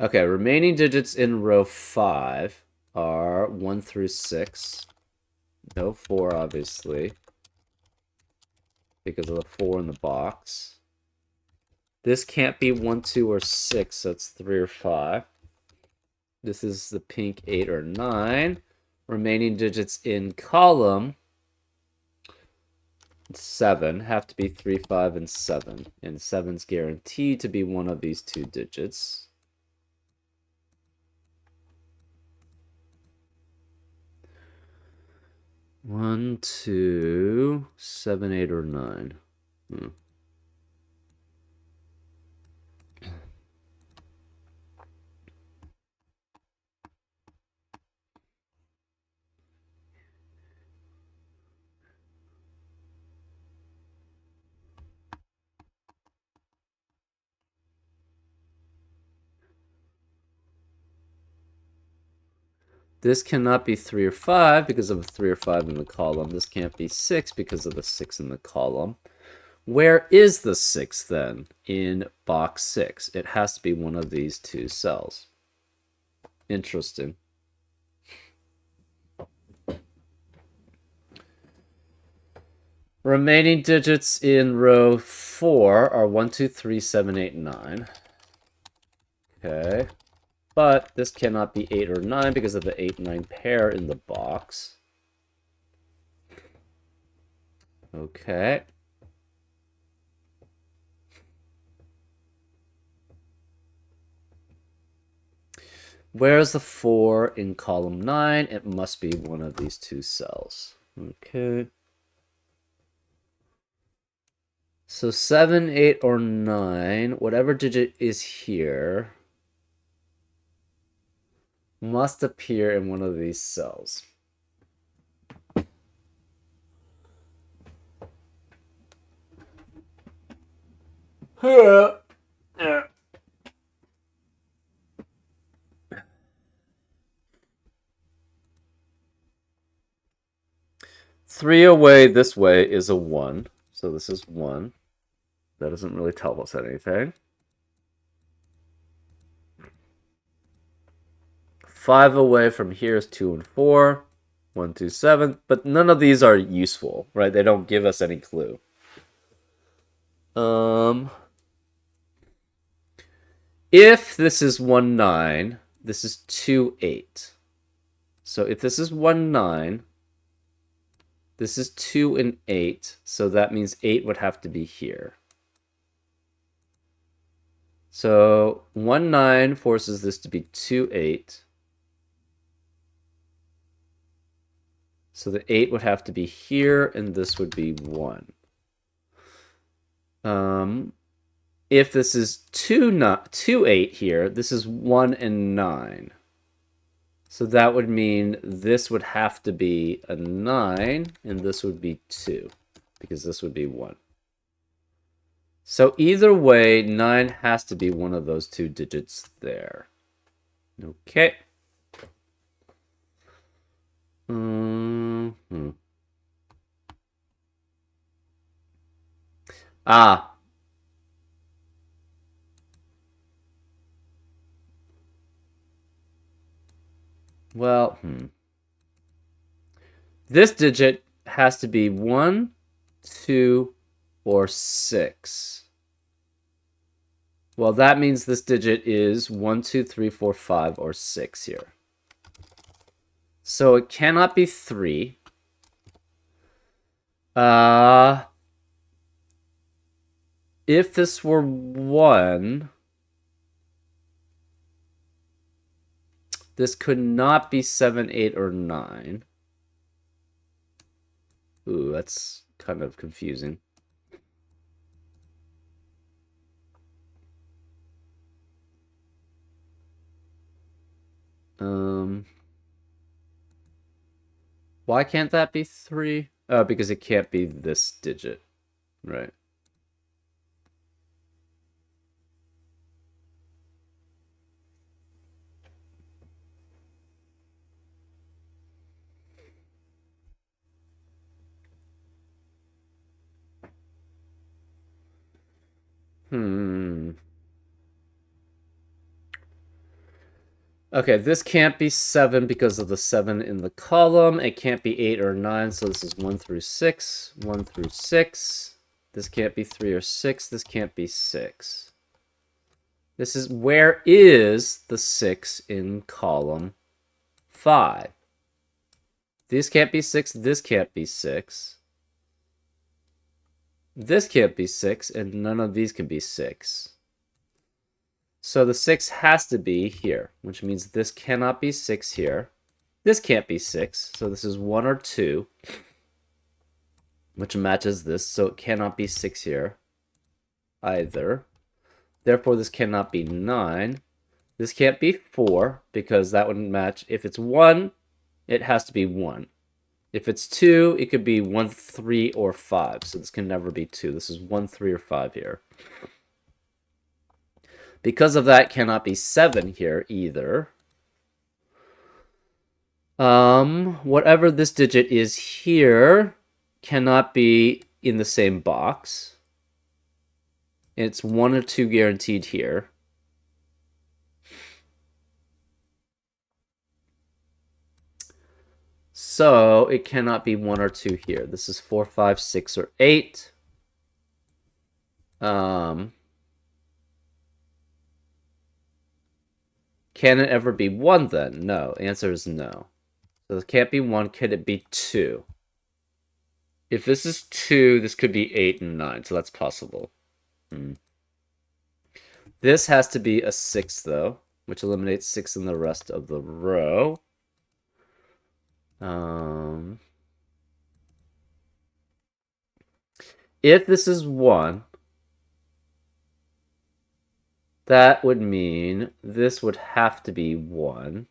Okay, remaining digits in row 5 are 1 through 6. No 4, obviously, because of the 4 in the box. This can't be 1, 2, or 6, so it's 3 or 5. This is the pink 8 or 9. Remaining digits in column 7 have to be 3, 5, and 7. And 7's guaranteed to be one of these two digits. One, 2, 7, 8, or 9. This cannot be 3 or 5 because of a 3 or 5 in the column. This can't be 6 because of the 6 in the column. Where is the 6 then in box 6? It has to be one of these two cells. Interesting. Remaining digits in row 4 are 1, 2, 3, 7, 8, 9. Okay. But this cannot be 8 or 9 because of the 8-9 pair in the box. Okay. Where's the 4 in column 9? It must be one of these two cells. Okay. So 7, 8, or 9, whatever digit is here, must appear in one of these cells. Three away this way is a 1. So this is 1. That doesn't really tell us anything. 5 away from here is 2 and 4. 1, 2, 7. But none of these are useful, right? They don't give us any clue. If this is 1, 9, this is 2, 8. So if this is 1, 9, this is 2 and 8. So that means 8 would have to be here. So 1, 9 forces this to be 2, 8. So the 8 would have to be here, and this would be 1. If this is 2, 8 here, this is 1 and 9. So that would mean this would have to be a 9, and this would be 2, because this would be 1. So either way, 9 has to be one of those two digits there. Okay. Ah. Well, This digit has to be 1, 2, or 6. Well, that means this digit is 1, 2, 3, 4, 5, or 6 here. So it cannot be 3. If this were 1, this could not be 7, 8, or 9. Ooh, that's kind of confusing. Why can't that be 3? Oh, because it can't be this digit, right? Okay, this can't be 7 because of the 7 in the column. It can't be 8 or 9, so this is 1 through 6. 1 through 6. This can't be 3 or 6. This can't be 6. This is, where is the 6 in column 5? This can't be 6. This can't be 6. This can't be 6, and none of these can be 6. So the 6 has to be here, which means this cannot be 6 here. This can't be 6, so this is 1 or 2, which matches this, so it cannot be 6 here either. Therefore, this cannot be 9. This can't be 4, because that wouldn't match. If it's 1, it has to be 1. If it's 2, it could be 1, 3, or 5, so this can never be 2. This is 1, 3, or 5 here. Because of that, cannot be 7 here either. Whatever this digit is here cannot be in the same box. It's 1 or 2 guaranteed here. So it cannot be 1 or 2 here. This is 4, 5, 6, or 8. Can it ever be 1 then? No. Answer is no. So it can't be 1. Could it be 2? If this is 2, this could be 8 and 9. So that's possible. This has to be a 6, though, which eliminates 6 in the rest of the row. If this is 1, that would mean this would have to be 1.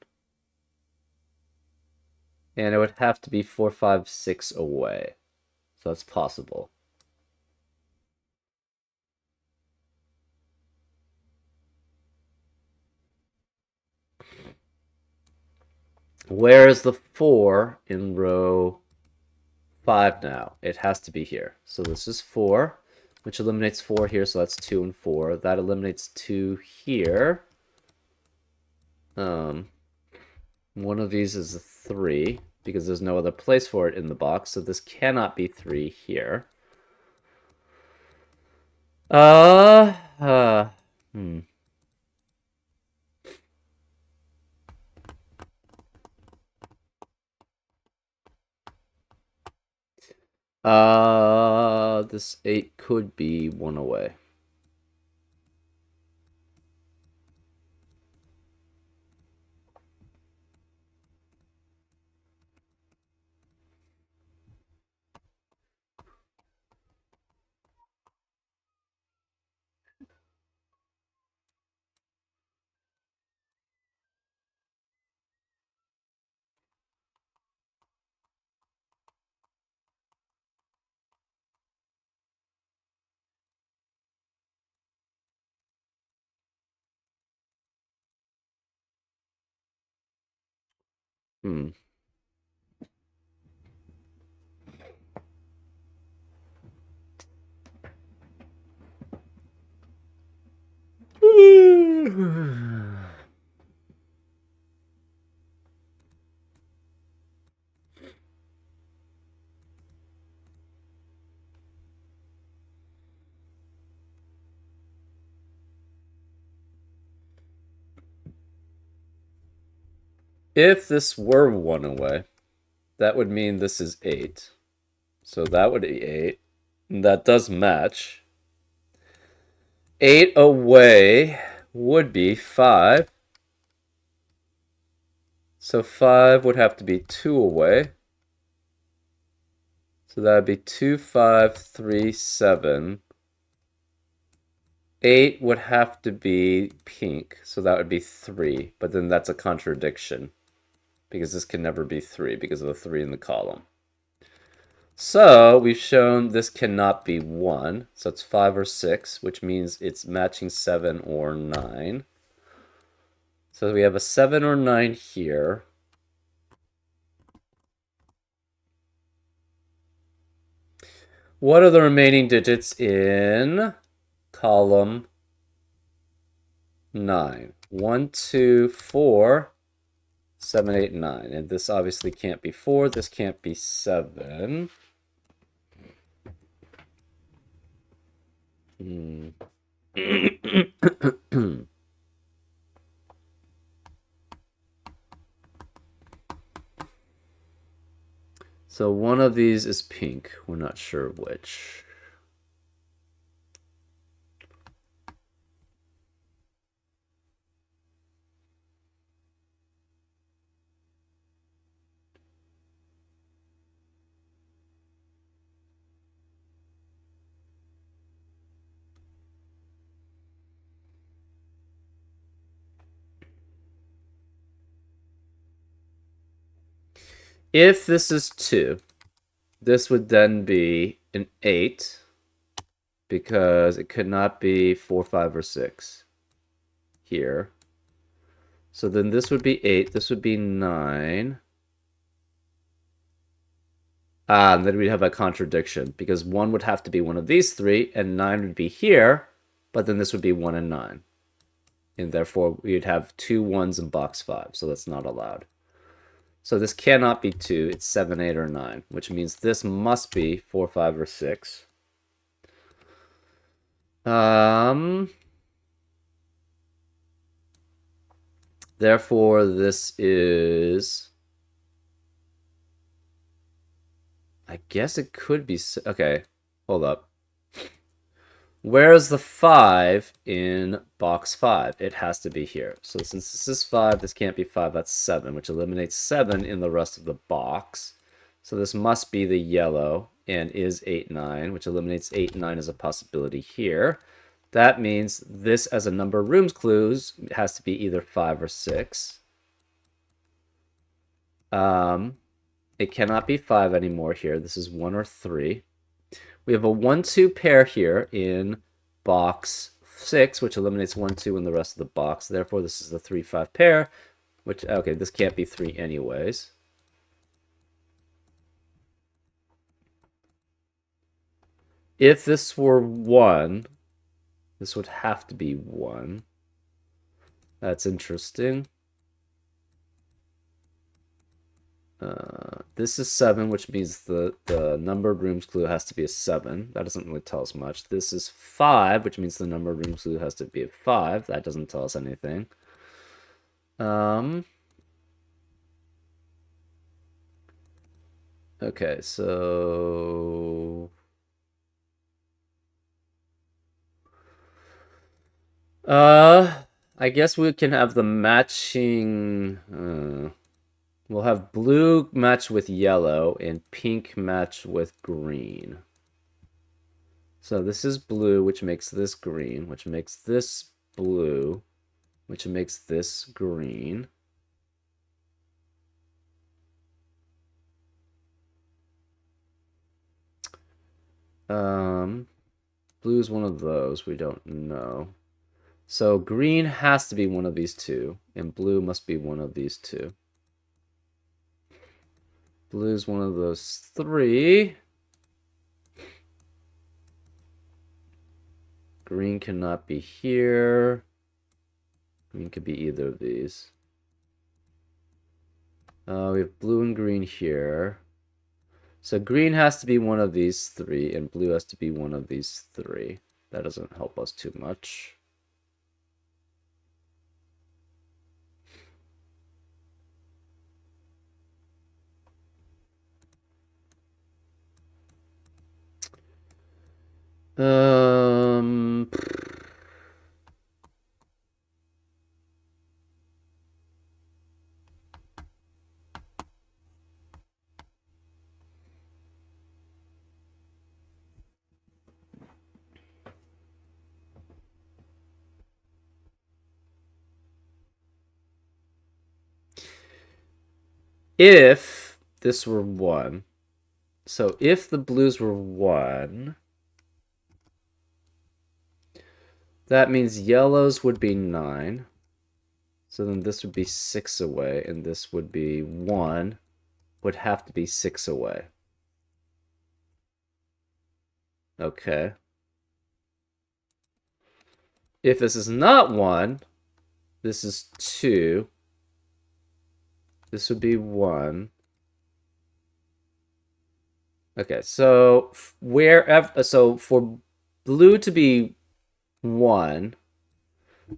And it would have to be 4, 5, 6 away. So that's possible. Where is the 4 in row 5 now? It has to be here. So this is 4, which eliminates 4 here, so that's 2 and 4. That eliminates 2 here. One of these is a 3, because there's no other place for it in the box, so this cannot be 3 here. This 8 could be 1 away. If this were 1 away, that would mean this is 8. So that would be 8. And that does match. 8 away would be 5. So 5 would have to be 2 away. So that would be 2, 5, 3, 7. 8 would have to be pink, so that would be 3. But then that's a contradiction, because this can never be 3 because of the 3 in the column. So we've shown this cannot be 1, so it's 5 or 6, which means it's matching 7 or 9. So we have a 7 or 9 here. What are the remaining digits in column 9? 1, 2, 4, 7, 8, 9. And this obviously can't be 4. This can't be 7. So one of these is pink. We're not sure which. If this is 2, this would then be an 8, because it could not be 4, 5, or 6 here. So then this would be 8, this would be 9. And then we'd have a contradiction, because 1 would have to be one of these 3, and 9 would be here, but then this would be 1 and 9. And therefore, we'd have 2 1s in box 5, so that's not allowed. So this cannot be 2. It's 7, 8, or 9, which means this must be 4, 5, or 6. Therefore, this is... I guess it could be... Okay, hold up. Where's the 5 in box 5? It has to be here. So since this is 5, this can't be 5. That's 7, which eliminates 7 in the rest of the box. So this must be the yellow and is 8, 9, which eliminates 8, 9 as a possibility here. That means this as a number of rooms clues has to be either 5 or 6. It cannot be 5 anymore here. This is 1 or 3. We have a 1, 2 pair here in box 6, which eliminates 1, 2 in the rest of the box. Therefore, this is the 3, 5 pair, which, okay, this can't be 3 anyways. If this were 1, this would have to be 1. That's interesting. This is 7, which means the number of rooms clue has to be a 7. That doesn't really tell us much. This is 5, which means the number of rooms clue has to be a 5. That doesn't tell us anything. Okay, so... I guess we can have the matching... we'll have blue match with yellow and pink match with green. So this is blue, which makes this green, which makes this blue, which makes this green. Blue is one of those. We don't know. So green has to be one of these two, and blue must be one of these two. Blue's one of those 3. Green cannot be here. Green could be either of these. We have blue and green here. So green has to be one of these 3, and blue has to be one of these 3. That doesn't help us too much. If this were 1, so if the blues were 1, that means yellows would be 9. So then this would be 6 away, and this would be 1, would have to be 6 away. Okay. If this is not 1, this is 2. This would be 1. Okay, so wherever, so for blue to be 1,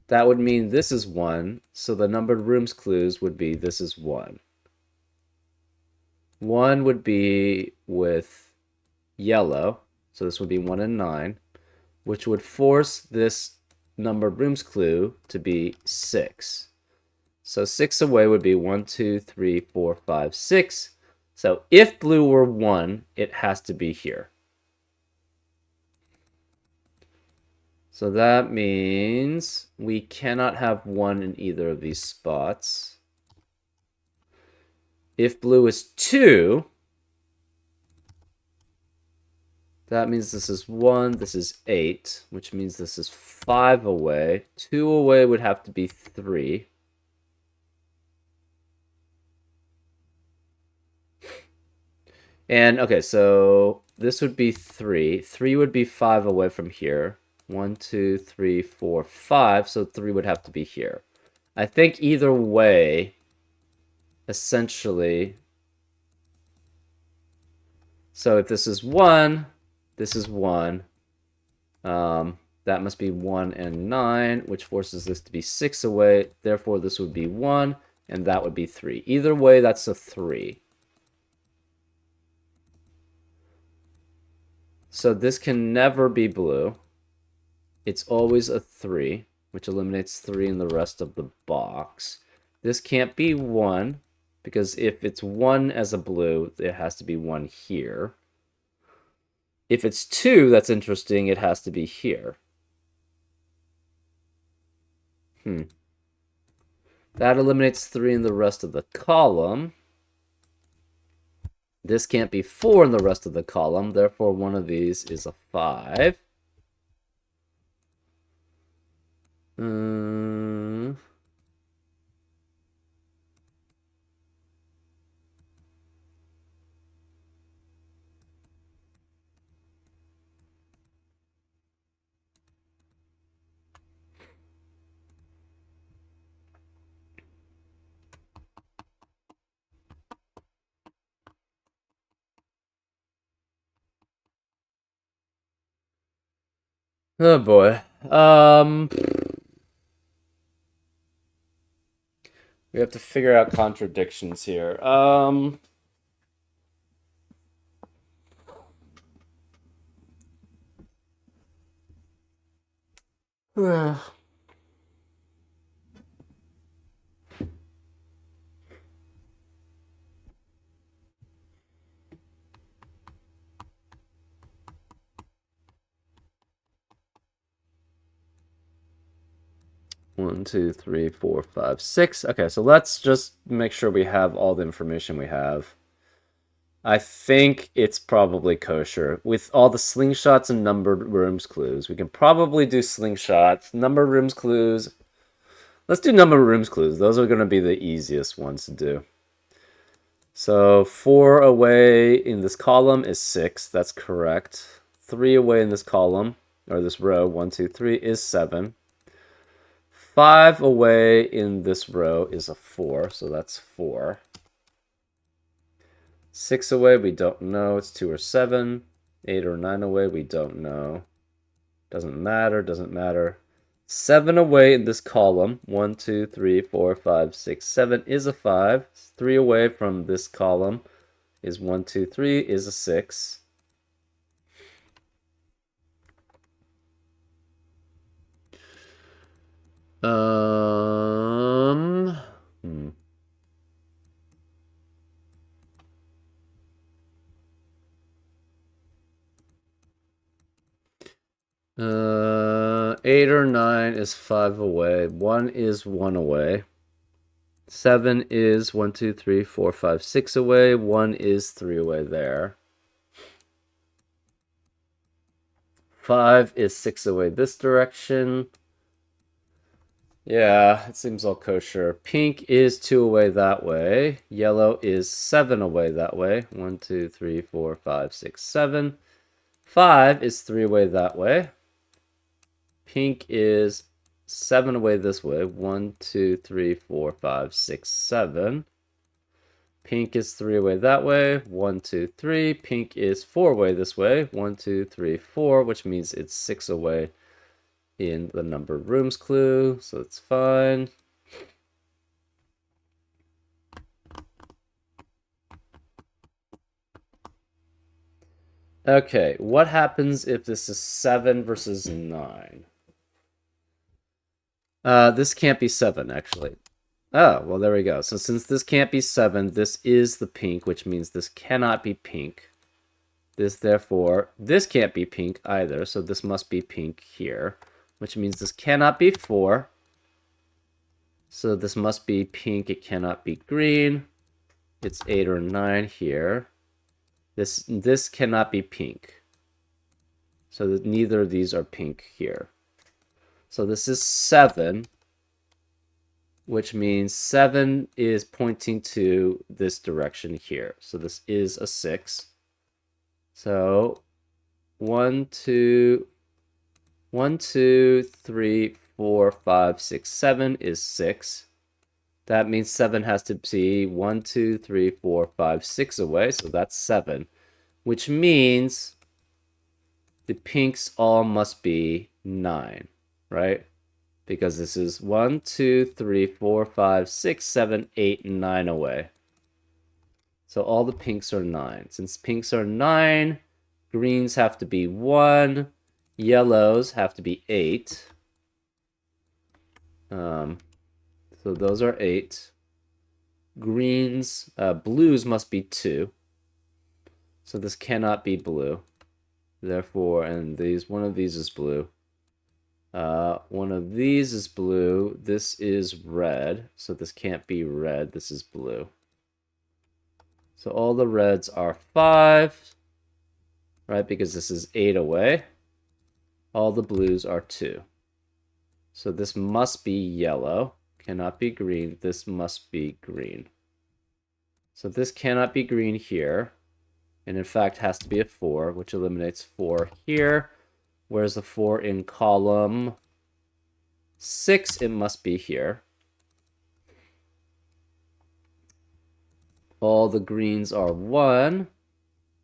that would mean this is 1. So the numbered rooms clues would be this is 1. 1 would be with yellow. So this would be 1 and 9, which would force this numbered rooms clue to be 6. So 6 away would be 1, 2, 3, 4, 5, 6. So if blue were 1, it has to be here. So that means we cannot have 1 in either of these spots. If blue is 2, that means this is 1, this is 8, which means this is 5 away. 2 away would have to be 3. And, okay, so this would be 3. 3 would be 5 away from here. 1, 2, 3, 4, 5. So 3 would have to be here. I think either way, essentially, so if this is 1, this is 1. That must be 1 and 9, which forces this to be 6 away. Therefore, this would be 1, and that would be 3. Either way, that's a 3. So this can never be blue. It's always a 3, which eliminates 3 in the rest of the box. This can't be 1, because if it's 1 as a blue, it has to be 1 here. If it's 2, that's interesting, it has to be here. That eliminates 3 in the rest of the column. This can't be 4 in the rest of the column, therefore one of these is a 5. Oh boy. We have to figure out contradictions here. One, two, three, four, five, six. Okay, so let's just make sure we have all the information we have. I think it's probably kosher. With all the slingshots and numbered rooms clues, we can probably do slingshots, numbered rooms clues. Let's do numbered rooms clues. Those are going to be the easiest ones to do. So 4 away in this column is 6. That's correct. 3 away in this column, or this row, 1, 2, 3, is 7. 5 away in this row is a 4, so that's 4. 6 away, we don't know. It's 2 or 7. 8 or 9 away, we don't know. Doesn't matter, doesn't matter. 7 away in this column, 1, 2, 3, 4, 5, 6, 7 is a 5. 3 away from this column is 1, 2, 3 is a 6. Hmm. 8 or 9 is 5 away. 1 is 1 away. 7 is 1, 2, 3, 4, 5, 6 away. 1 is 3 away there. 5 is 6 away this direction. Yeah, it seems all kosher. Pink is 2 away that way. Yellow is 7 away that way. 1, 2, 3, 4, 5, 6, 7. 5 is 3 away that way. Pink is 7 away this way. 1, 2, 3, 4, 5, 6, 7. Pink is 3 away that way. 1, 2, 3. Pink is 4 away this way. 1, 2, 3, 4, which means it's 6 away in the numbered rooms clue, so it's fine. Okay, what happens if this is 7 versus 9? This can't be 7, actually. Oh, well, there we go. So since this can't be 7, this is the pink, which means this cannot be pink. Therefore, this can't be pink either, so this must be pink here, which means this cannot be 4. So this must be pink, it cannot be green. It's 8 or 9 here. This cannot be pink. So that neither of these are pink here. So this is 7, which means 7 is pointing to this direction here. So this is a 6. So 1, 2, 3, 4, 5, 6, 7 is 6. That means 7 has to be 1, 2, 3, 4, 5, 6 away, so that's 7. Which means the pinks all must be 9, right? Because this is 1, 2, 3, 4, 5, 6, 7, 8, and 9 away. So all the pinks are 9. Since pinks are 9, greens have to be 1, yellows have to be 8. So those are 8. Greens, blues must be 2. So this cannot be blue. Therefore, and one of these is blue. One of these is blue. This is red. So this can't be red. This is blue. So all the reds are 5, right? Because this is 8 away. All the blues are 2. So this must be yellow. Cannot be green. This must be green. So this cannot be green here. And in fact has to be a 4, which eliminates 4 here. Where's the 4 in column 6? It must be here. All the greens are 1.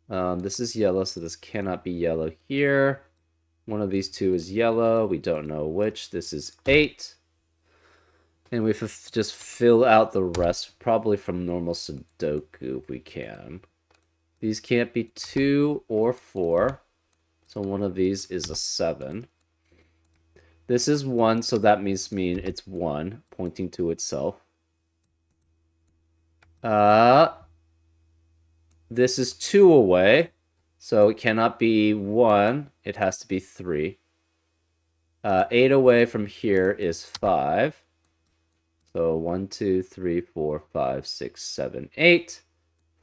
This is yellow, so this cannot be yellow here. One of these two is yellow. We don't know which. This is 8. And we just fill out the rest, probably from normal Sudoku if we can. These can't be 2 or 4. So one of these is a 7. This is 1, so that means it's 1, pointing to itself. This is 2 away, so it cannot be 1. It has to be 3. 8 away from here is 5. So 1, 2, 3, 4, 5, 6, 7, 8.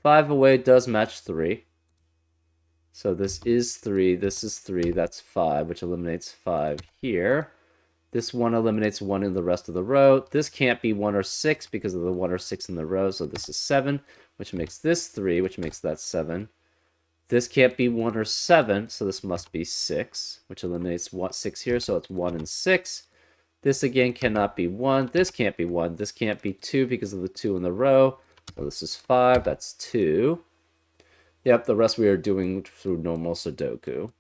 5 away does match 3. So this is 3, this is 3, that's 5, which eliminates 5 here. This one eliminates 1 in the rest of the row. This can't be 1 or 6 because of the 1 or 6 in the row, so this is 7, which makes this 3, which makes that 7. This can't be 1 or 7, so this must be 6, which eliminates 6 here, so it's 1 and 6. This again cannot be 1. This can't be 1. This can't be 2 because of the 2 in the row. So this is 5. That's 2. Yep, the rest we are doing through normal Sudoku.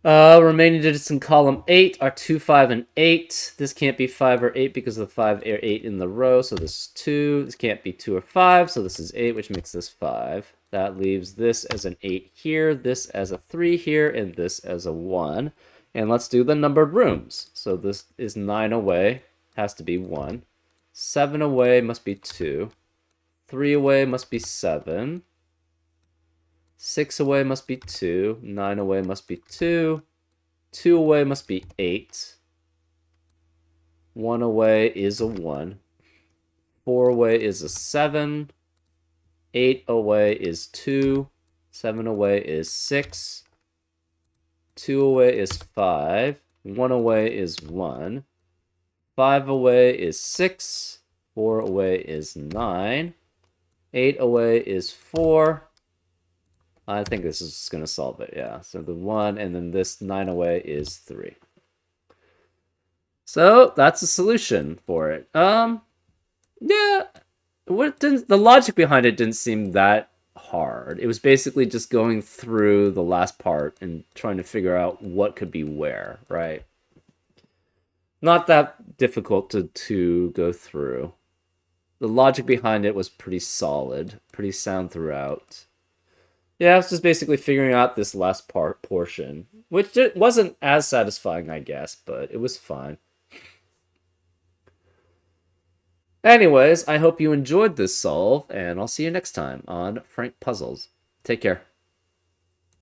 Remaining digits in column 8 are 2, 5, and 8. This can't be 5 or 8 because of the 5 or 8 in the row, so this is 2. This can't be 2 or 5, so this is 8, which makes this 5. That leaves this as an 8 here, this as a 3 here, and this as a 1. And let's do the numbered rooms. So this is 9 away, has to be 1. 7 away must be 2. 3 away must be 7. 6 away must be 2. 9 away must be 2. 2 away must be 8. 1 away is a 1. 4 away is a 7. 8 away is 2. 7 away is 6. 2 away is 5. 1 away is 1. 5 away is 6. 4 away is 9. 8 away is 4. I think this is going to solve it, yeah. So the 1, and then this 9 away is 3. So that's a solution for it. Yeah, the logic behind it didn't seem that hard. It was basically just going through the last part and trying to figure out what could be where, right? Not that difficult to go through. The logic behind it was pretty solid, pretty sound throughout. Yeah, it's just basically figuring out this last portion, which wasn't as satisfying, I guess, but it was fine. Anyways, I hope you enjoyed this solve, and I'll see you next time on Frank Puzzles. Take care.